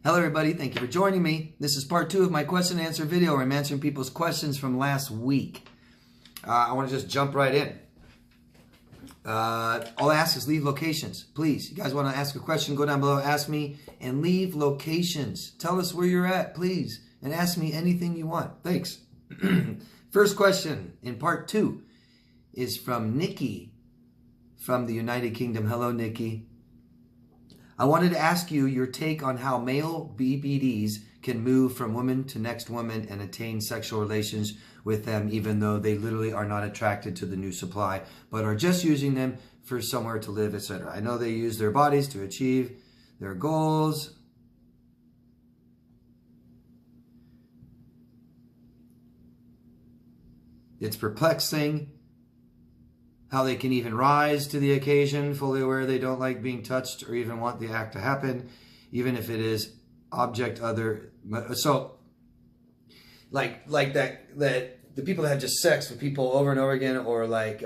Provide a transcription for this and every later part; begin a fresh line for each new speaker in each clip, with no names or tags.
Hello everybody, thank you for joining me. This is part 2 of my question and answer video where I'm answering people's questions from last week. I want to just jump right in. All I ask is leave locations, please. You guys want to ask a question, go down below, ask me, and leave locations. Tell us where you're at, please, and ask me anything you want. Thanks. First question in part 2 is from Nikki from the United Kingdom. Hello, Nikki. I wanted to ask you your take on how male BPDs can move from woman to next woman and attain sexual relations with them, even though they literally are not attracted to the new supply, but are just using them for somewhere to live, etc. I know they use their bodies to achieve their goals. It's perplexing how they can even rise to the occasion, fully aware they don't like being touched or even want the act to happen, even if it is object other. So, like that the people that have just sex with people over and over again, or like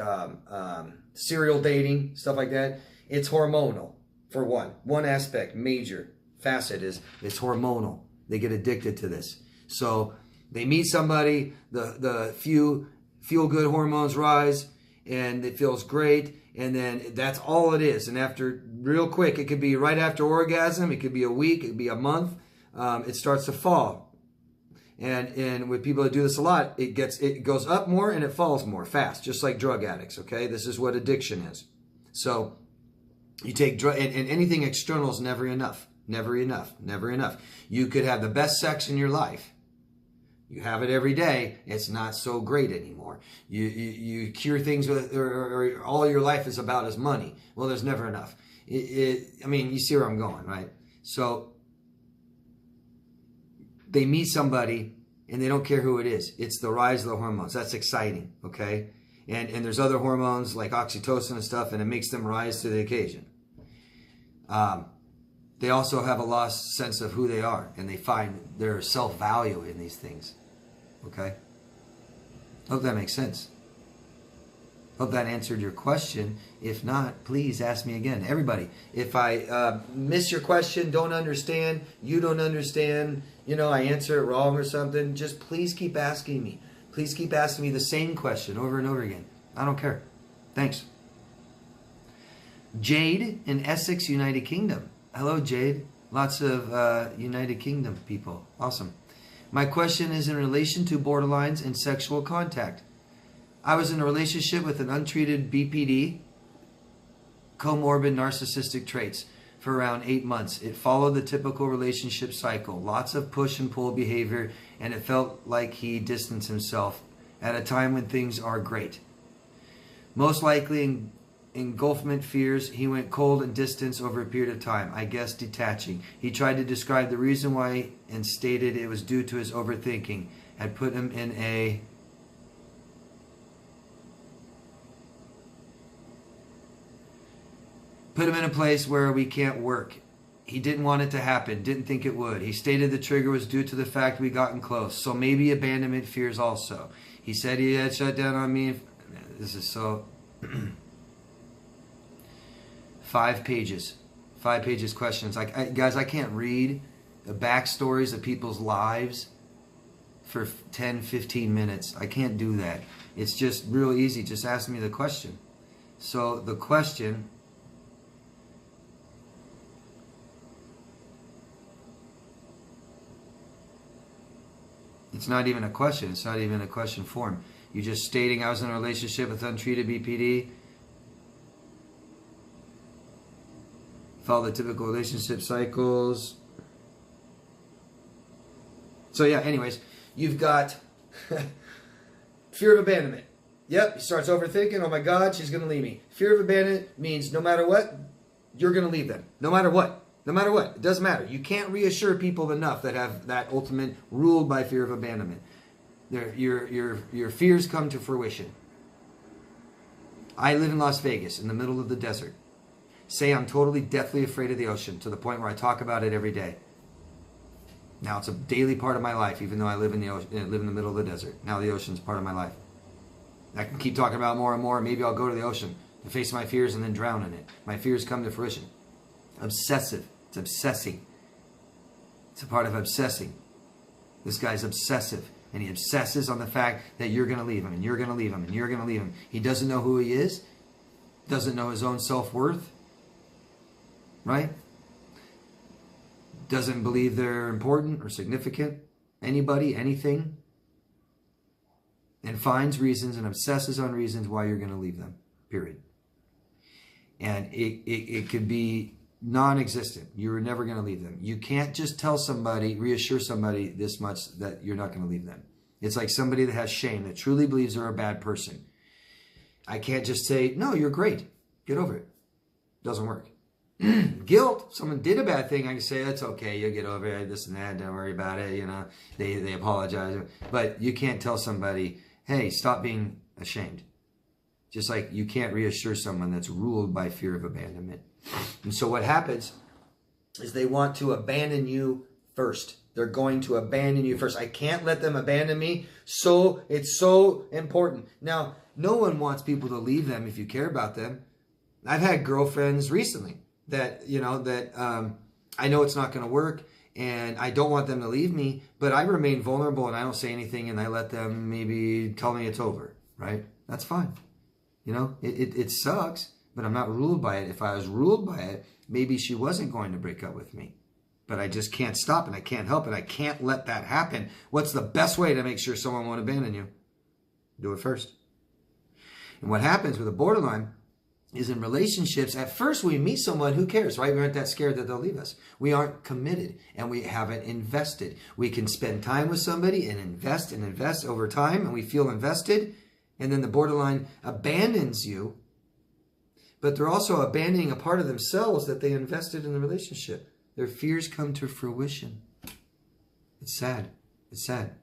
serial dating, stuff like that, it's hormonal, for one. One aspect, major facet is it's hormonal. They get addicted to this. So they meet somebody, the few feel-good hormones rise, and it feels great, and then that's all it is. And after, real quick, it could be right after orgasm, it could be a week, it could be a month, it starts to fall. And with people that do this a lot, it goes up more and it falls more fast, just like drug addicts, okay? This is what addiction is. So you take drug, and anything external is never enough, never enough, never enough. You could have the best sex in your life. You have it every day, it's not so great anymore. You cure things with, or all your life is about is money. Well, there's never enough. I mean, you see where I'm going, right? So they meet somebody and they don't care who it is. It's the rise of the hormones. That's exciting, okay? And there's other hormones like oxytocin and stuff, and it makes them rise to the occasion. They also have a lost sense of who they are, and they find their self-value in these things. Okay? Hope that makes sense. Hope that answered your question. If not, please ask me again. Everybody, if I miss your question, don't understand, you don't understand, I answer it wrong or something, just please keep asking me. Please keep asking me the same question over and over again. I don't care. Thanks. Jade in Essex, United Kingdom. Hello, Jade. Lots of United Kingdom people. Awesome. My question is in relation to borderlines and sexual contact. I was in a relationship with an untreated BPD, comorbid narcissistic traits, for around 8 months. It followed the typical relationship cycle. Lots of push and pull behavior, and it felt like he distanced himself at a time when things are great. Most likely engulfment fears, he went cold and distant over a period of time, I guess detaching. He tried to describe the reason why and stated it was due to his overthinking. Had put him in a place where we can't work. He didn't want it to happen, didn't think it would. He stated the trigger was due to the fact we gotten close, so maybe abandonment fears also. He said he had shut down on me. This is so... 5 pages. 5 pages questions. Guys, I can't read the backstories of people's lives for 10, 15 minutes. I can't do that. It's just real easy. Just ask me the question. So the question... It's not even a question. It's not even a question form. You're just stating I was in a relationship with untreated BPD. Follow the typical relationship cycles. So yeah, anyways, you've got fear of abandonment. Yep, he starts overthinking, oh my God, she's going to leave me. Fear of abandonment means no matter what, you're going to leave them. No matter what. No matter what. It doesn't matter. You can't reassure people enough that have that ultimate ruled by fear of abandonment. Your fears come to fruition. I live in Las Vegas, in the middle of the desert. Say I'm totally deathly afraid of the ocean, to the point where I talk about it every day. Now it's a daily part of my life, even though I live in the ocean, live in the middle of the desert. Now the ocean's part of my life. I can keep talking about it more and more. Maybe I'll go to the ocean to face my fears and then drown in it. My fears come to fruition. Obsessive. It's obsessing. It's a part of obsessing. This guy's obsessive, and he obsesses on the fact that you're going to leave him, and you're going to leave him, and you're going to leave him. He doesn't know who he is, doesn't know his own self-worth, right? Doesn't believe they're important or significant, anybody, anything, and finds reasons and obsesses on reasons why you're going to leave them, period. And it could be non-existent. You were never going to leave them. You can't just tell somebody, reassure somebody this much that you're not going to leave them. It's like somebody that has shame, that truly believes they're a bad person. I can't just say, no, you're great. Get over it. Doesn't work. Guilt. Someone did a bad thing. I can say, that's okay. You'll get over it. This and that. Don't worry about it. You know, they apologize. But you can't tell somebody, hey, stop being ashamed. Just like you can't reassure someone that's ruled by fear of abandonment. And so what happens is they want to abandon you first. They're going to abandon you first. I can't let them abandon me. So it's so important. Now, no one wants people to leave them if you care about them. I've had girlfriends recently that, you know, that I know it's not going to work and I don't want them to leave me, but I remain vulnerable and I don't say anything and I let them maybe tell me it's over, right? That's fine. You know, it sucks, but I'm not ruled by it. If I was ruled by it, maybe she wasn't going to break up with me. But I just can't stop and I can't help it. I can't let that happen. What's the best way to make sure someone won't abandon you? Do it first. And what happens with a borderline is in relationships, at first we meet someone, who cares, right? We aren't that scared that they'll leave us. We aren't committed and we haven't invested. We can spend time with somebody and invest over time and we feel invested. And then the borderline abandons you. But they're also abandoning a part of themselves that they invested in the relationship. Their fears come to fruition. It's sad. It's sad.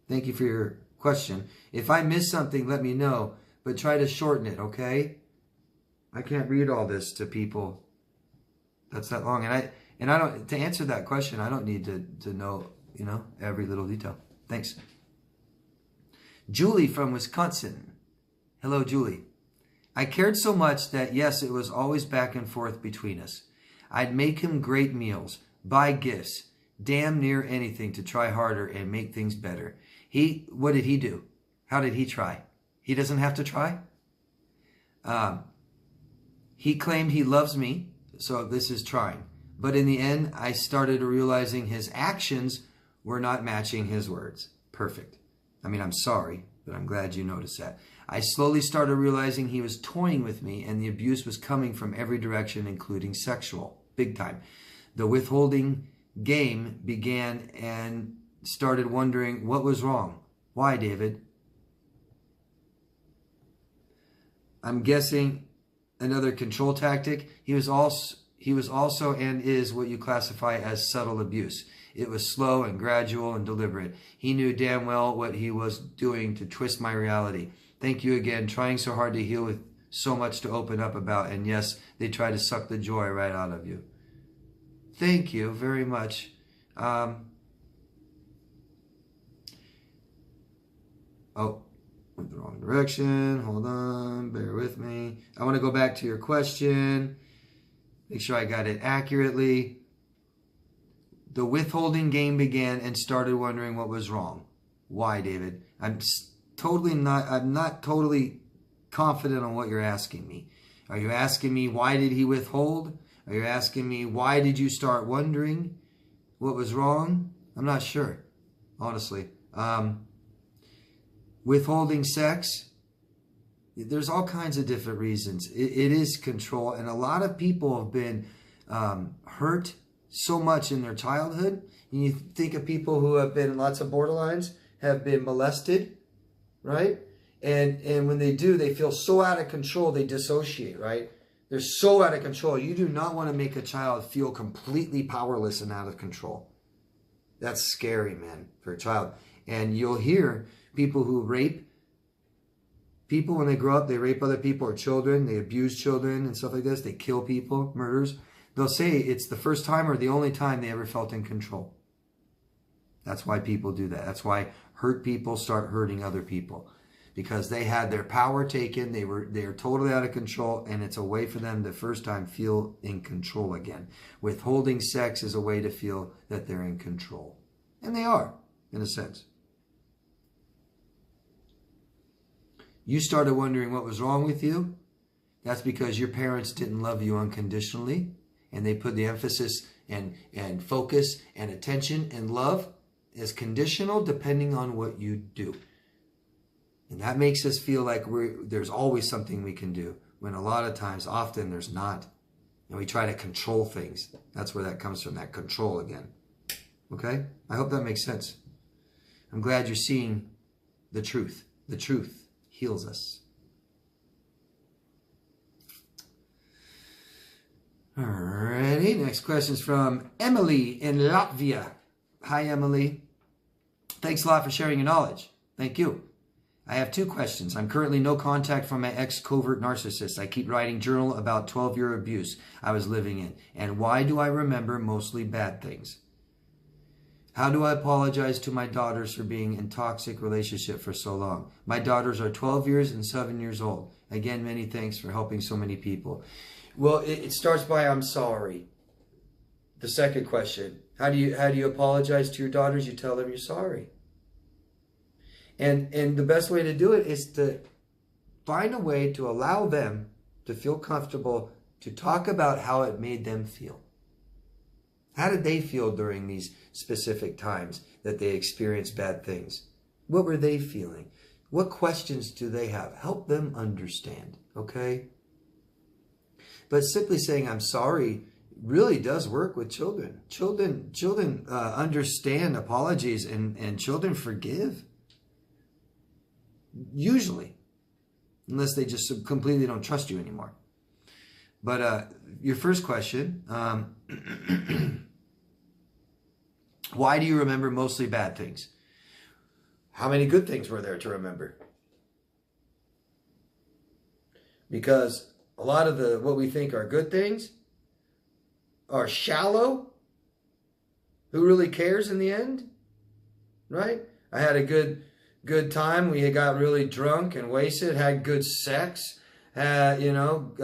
Thank you for your question. If I miss something, let me know. But try to shorten it, okay? I can't read all this to people. That's that long. And I don't, to answer that question, I don't need to know, you know, every little detail. Thanks. Julie from Wisconsin. Hello, Julie. I cared so much that, yes, it was always back and forth between us. I'd make him great meals, buy gifts, damn near anything to try harder and make things better. What did he do? How did he try? He doesn't have to try. He claimed he loves me, so this is trying. But in the end, I started realizing his actions were not matching his words. Perfect. I mean, I'm sorry, but I'm glad you noticed that. I slowly started realizing he was toying with me and the abuse was coming from every direction, including sexual. Big time. The withholding game began and started wondering what was wrong. Why, David? I'm guessing another control tactic. He was also and is what you classify as subtle abuse. It was slow and gradual and deliberate. He knew damn well what he was doing to twist my reality. Thank you again. Trying so hard to heal with so much to open up about. And yes, they try to suck the joy right out of you. Thank you very much. Oh, went the wrong direction. Hold on. Bear with me. I want to go back to your question. Make sure I got it accurately. The withholding game began and started wondering what was wrong. Why, David? I'm not totally confident on what you're asking me. Are you asking me why did he withhold? Are you asking me why did you start wondering what was wrong? I'm not sure, honestly. Withholding sex, there's all kinds of different reasons. It is control, and a lot of people have been hurt so much in their childhood. And you think of people who have been, lots of borderlines, have been molested, right? And when they do, they feel so out of control, they dissociate, right? They're so out of control. You do not want to make a child feel completely powerless and out of control. That's scary, man, for a child. And you'll hear people who rape people when they grow up. They rape other people or children. They abuse children and stuff like this. They kill people, murders. They'll say it's the first time or the only time they ever felt in control. That's why people do that. That's why hurt people start hurting other people. because they had their power taken. They're totally out of control, and it's a way for them the first time feel in control again. Withholding sex is a way to feel that they're in control. And they are, in a sense. You started wondering what was wrong with you. That's because your parents didn't love you unconditionally, and they put the emphasis and focus and attention and love as conditional depending on what you do. And that makes us feel like there's always something we can do, when a lot of times, often there's not. And we try to control things. That's where that comes from, that control again. Okay? I hope that makes sense. I'm glad you're seeing the truth. The truth heals us. Alrighty, next question is from Emily in Latvia. Hi, Emily. Thanks a lot for sharing your knowledge. Thank you. I have 2 questions. I'm currently no contact from my ex-covert narcissist. I keep writing journal about 12-year abuse I was living in. And why do I remember mostly bad things? How do I apologize to my daughters for being in toxic relationship for so long? My daughters are 12 years and 7 years old. Again, many thanks for helping so many people. Well, it starts by I'm sorry. The second question, how do you apologize to your daughters? You tell them you're sorry. And the best way to do it is to find a way to allow them to feel comfortable to talk about how it made them feel. How did they feel during these specific times that they experienced bad things? What were they feeling? What questions do they have? Help them understand, okay? But simply saying I'm sorry really does work with children. Children understand apologies, and children forgive. Usually. Unless they just completely don't trust you anymore. But your first question, why do you remember mostly bad things? How many good things were there to remember? Because a lot of what we think are good things are shallow. Who really cares in the end? Right? I had a good time. We got really drunk and wasted, had good sex, went on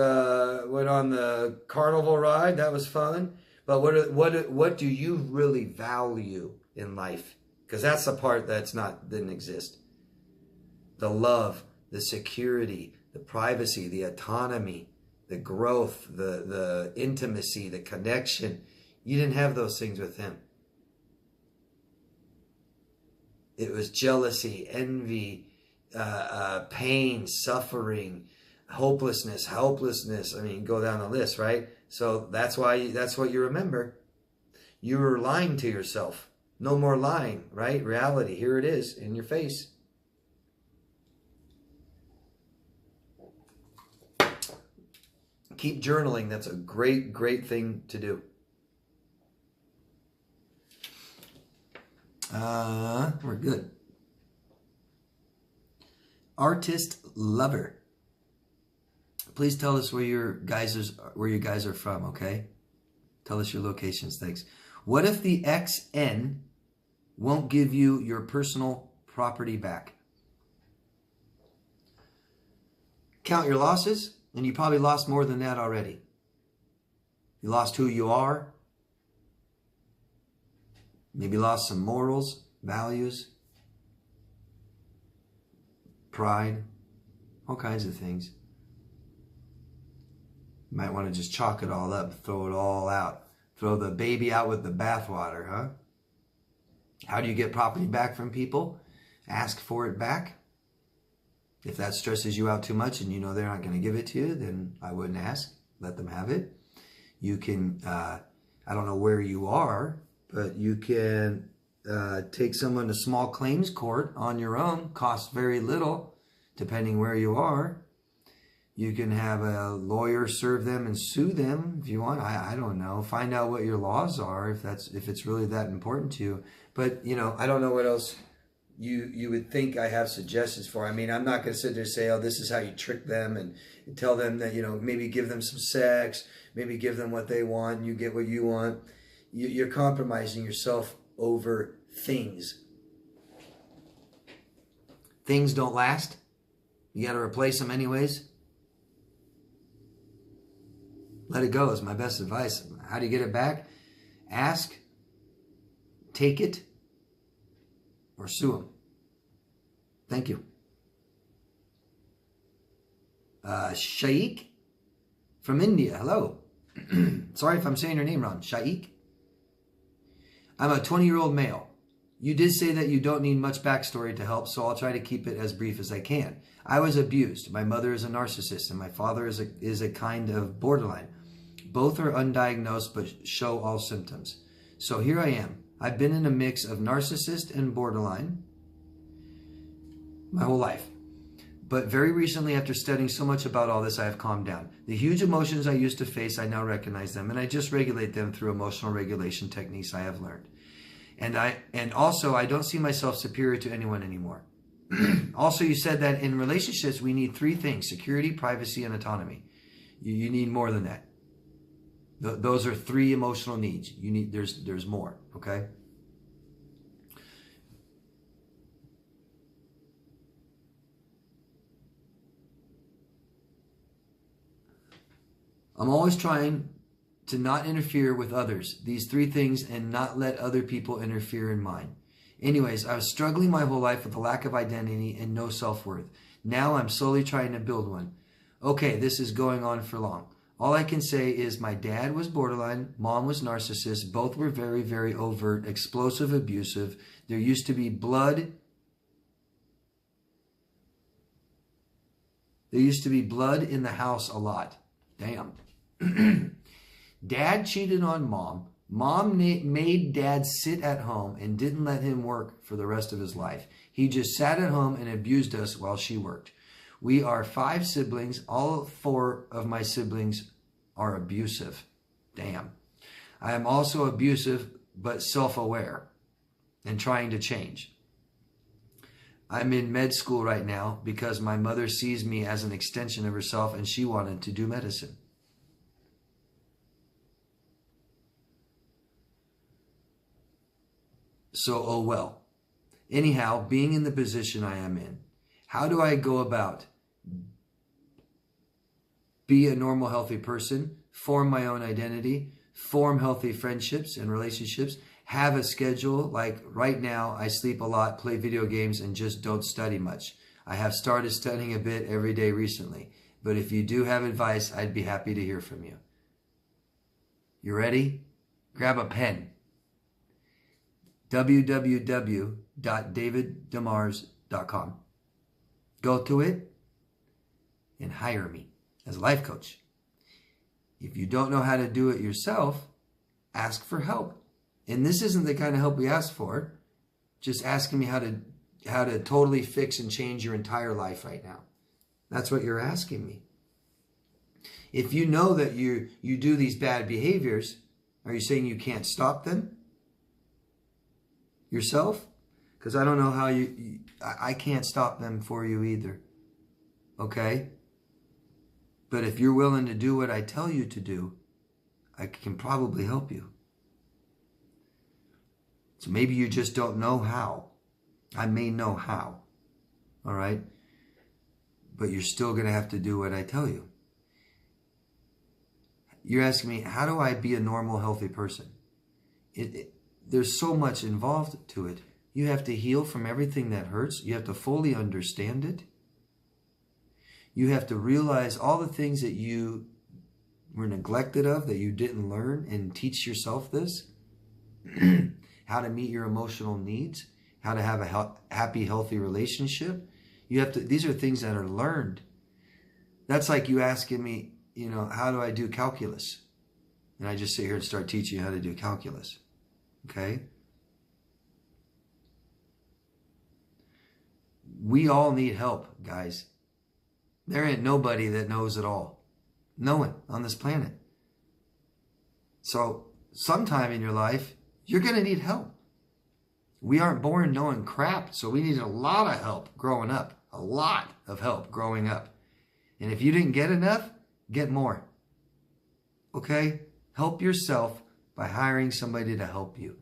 the carnival ride. That was fun. But what do you really value in life? Because that's the part didn't exist. The love, the security, the privacy, the autonomy, the growth, the intimacy, the connection. You didn't have those things with him. It was jealousy, envy, pain, suffering, hopelessness, helplessness. I mean, go down the list, right? So that's what you remember. You were lying to yourself. No more lying, right? Reality, here it is in your face. Keep journaling. That's a great, great thing to do. We're good. Artist lover. Please tell us where you guys are from, okay? Tell us your locations, thanks. What if the XN won't give you your personal property back? Count your losses, and you probably lost more than that already. You lost who you are. Maybe lost some morals, values, pride, all kinds of things. You might want to just chalk it all up, throw it all out. Throw the baby out with the bathwater, huh? How do you get property back from people? Ask for it back. If that stresses you out too much and you know they're not going to give it to you, then I wouldn't ask. Let them have it. You can, I don't know where you are, but you can take someone to small claims court on your own. Costs very little, depending where you are. You can have a lawyer serve them and sue them if you want. I don't know. Find out what your laws are if it's really that important to you. But I don't know what else you would think I have suggestions for. I mean, I'm not going to sit there and say, oh, this is how you trick them and tell them that, maybe give them some sex, maybe give them what they want and you get what you want. You're compromising yourself over things. Things don't last. You got to replace them anyways. Let it go is my best advice. How do you get it back? Ask, take it, or sue them. Thank you. Shaikh from India. Hello. Sorry if I'm saying your name wrong. Shaikh. I'm a 20-year-old male. You did say that you don't need much backstory to help, so I'll try to keep it as brief as I can. I was abused. My mother is a narcissist, and my father is a kind of borderline. Both are undiagnosed, but show all symptoms. So here I am. I've been in a mix of narcissist and borderline my whole life. But very recently, after studying so much about all this, I have calmed down. The huge emotions I used to face, I now recognize them, and I just regulate them through emotional regulation techniques I have learned. And also, I don't see myself superior to anyone anymore. Also, you said that in relationships, we need 3 things: security, privacy, and autonomy. You need more than that. Those are 3 emotional needs. You need, there's more, okay? I'm always trying to not interfere with others, these 3 things, and not let other people interfere in mine. Anyways, I was struggling my whole life with a lack of identity and no self-worth. Now I'm slowly trying to build one. Okay, this is going on for long. All I can say is my dad was borderline, mom was narcissist. Both were very, very overt, explosive, abusive. There used to be blood. There used to be blood in the house a lot. Damn. Dad cheated on mom. Mom made dad sit at home and didn't let him work for the rest of his life. He just sat at home and abused us while she worked. We are 5 siblings. All 4 of my siblings are abusive. Damn. I am also abusive, but self-aware and trying to change. I'm in med school right now because my mother sees me as an extension of herself and she wanted to do medicine. So, oh well. Anyhow, being in the position I am in, how do I go about be a normal, healthy person, form my own identity, form healthy friendships and relationships, have a schedule? Like right now, I sleep a lot, play video games, and just don't study much. I have started studying a bit every day recently, but if you do have advice, I'd be happy to hear from you. You ready? Grab a pen. www.daviddemars.com. Go to it and hire me as a life coach. If you don't know how to do it yourself, ask for help. And this isn't the kind of help we ask for. Just asking me how to totally fix and change your entire life right now. That's what you're asking me. If you know that you do these bad behaviors, are you saying you can't stop them yourself? Because I don't know how I can't stop them for you either. Okay? But if you're willing to do what I tell you to do, I can probably help you. So maybe you just don't know how. I may know how. All right? But you're still going to have to do what I tell you. You're asking me, how do I be a normal, healthy person? There's so much involved to it. You have to heal from everything that hurts. You have to fully understand it. You have to realize all the things that you were neglected of, that you didn't learn, and teach yourself this. How to meet your emotional needs, how to have a happy, healthy relationship. You have to. These are things that are learned. That's like you asking me, how do I do calculus? And I just sit here and start teaching you how to do calculus. Okay? We all need help, guys. There ain't nobody that knows it all. No one on this planet. So sometime in your life, you're going to need help. We aren't born knowing crap, so we need a lot of help growing up. A lot of help growing up. And if you didn't get enough, get more. Okay? Help yourself by hiring somebody to help you.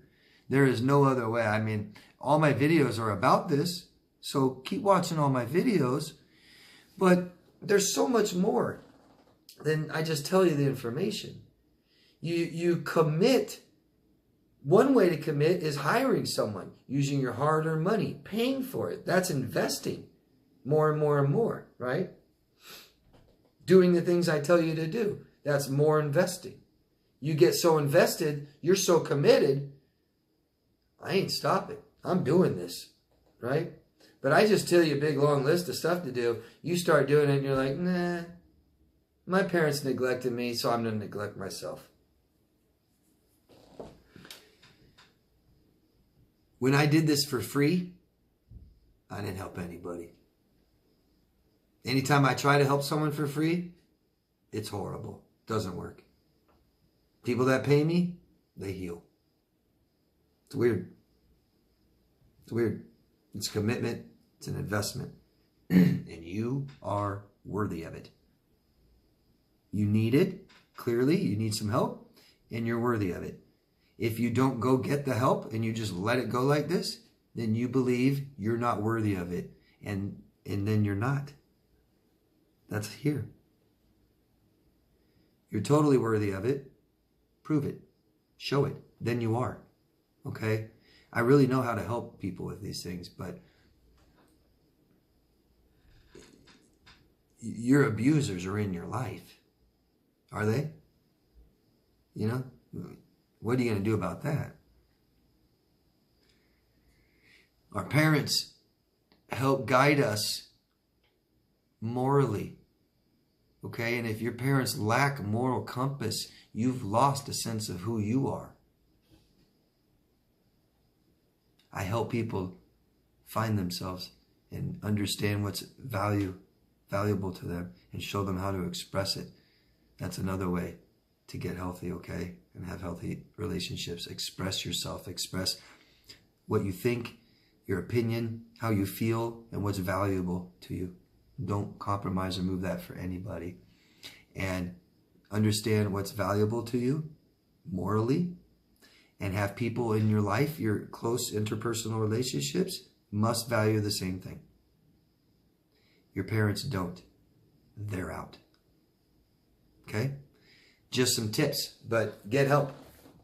There is no other way. I mean, all my videos are about this, so keep watching all my videos. But there's so much more than I just tell you the information. You commit. One way to commit is hiring someone, using your hard-earned money, paying for it. That's investing more and more and more, right? Doing the things I tell you to do. That's more investing. You get so invested, you're so committed, I ain't stopping. I'm doing this, right? But I just tell you a big long list of stuff to do. You start doing it and you're like, nah, my parents neglected me, so I'm going to neglect myself. When I did this for free, I didn't help anybody. Anytime I try to help someone for free, it's horrible. Doesn't work. People that pay me, they heal. It's weird. It's weird. It's a commitment. It's an investment. And you are worthy of it. You need it. Clearly, you need some help. And you're worthy of it. If you don't go get the help and you just let it go like this, then you believe you're not worthy of it. And then you're not. That's here. You're totally worthy of it. Prove it. Show it. Then you are. Okay? I really know how to help people with these things, but your abusers are in your life. Are they? You know? What are you going to do about that? Our parents help guide us morally. Okay? And if your parents lack moral compass, you've lost a sense of who you are. I help people find themselves and understand what's valuable to them and show them how to express it. That's another way to get healthy, okay? And have healthy relationships. Express yourself. Express what you think, your opinion, how you feel, and what's valuable to you. Don't compromise or move that for anybody. And understand what's valuable to you morally, and have people in your life, your close interpersonal relationships, must value the same thing. Your parents don't. They're out. Okay? Just some tips, but get help.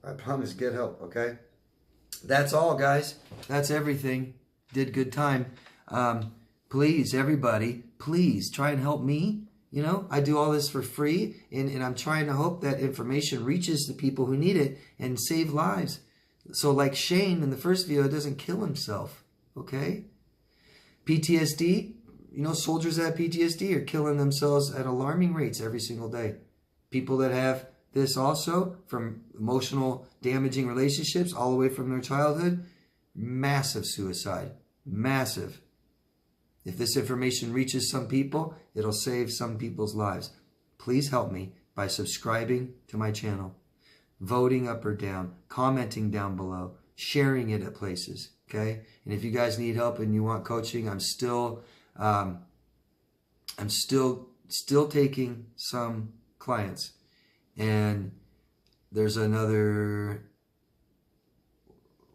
I promise, get help, okay? That's all, guys. That's everything. Did good time. Please, everybody, please try and help me. You know, I do all this for free, and I'm trying to hope that information reaches the people who need it and save lives. So like Shane in the first video, doesn't kill himself, okay? PTSD, you know, soldiers that have PTSD are killing themselves at alarming rates every single day. People that have this also, from emotional damaging relationships all the way from their childhood, massive suicide, massive. If this information reaches some people, it'll save some people's lives. Please help me by subscribing to my channel, voting up or down, commenting down below, sharing it at places, okay? And if you guys need help and you want coaching, I'm still taking some clients. And there's another,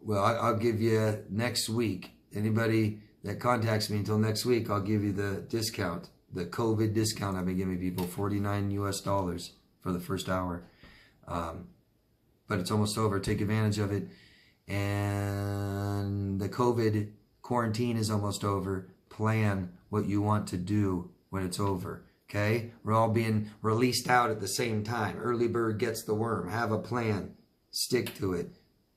well, I'll give you next week. Anybody that contacts me until next week, I'll give you the discount, the COVID discount I've been giving people, $49 US for the first hour. But it's almost over. Take advantage of it. And the COVID quarantine is almost over. Plan what you want to do when it's over. Okay? We're all being released out at the same time. Early bird gets the worm. Have a plan. Stick to it.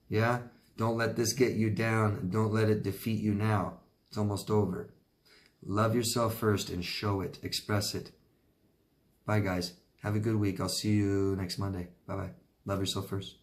Yeah? Don't let this get you down. And don't let it defeat you now. It's almost over. Love yourself first and show it. Express it. Bye, guys. Have a good week. I'll see you next Monday. Bye-bye. Love yourself first.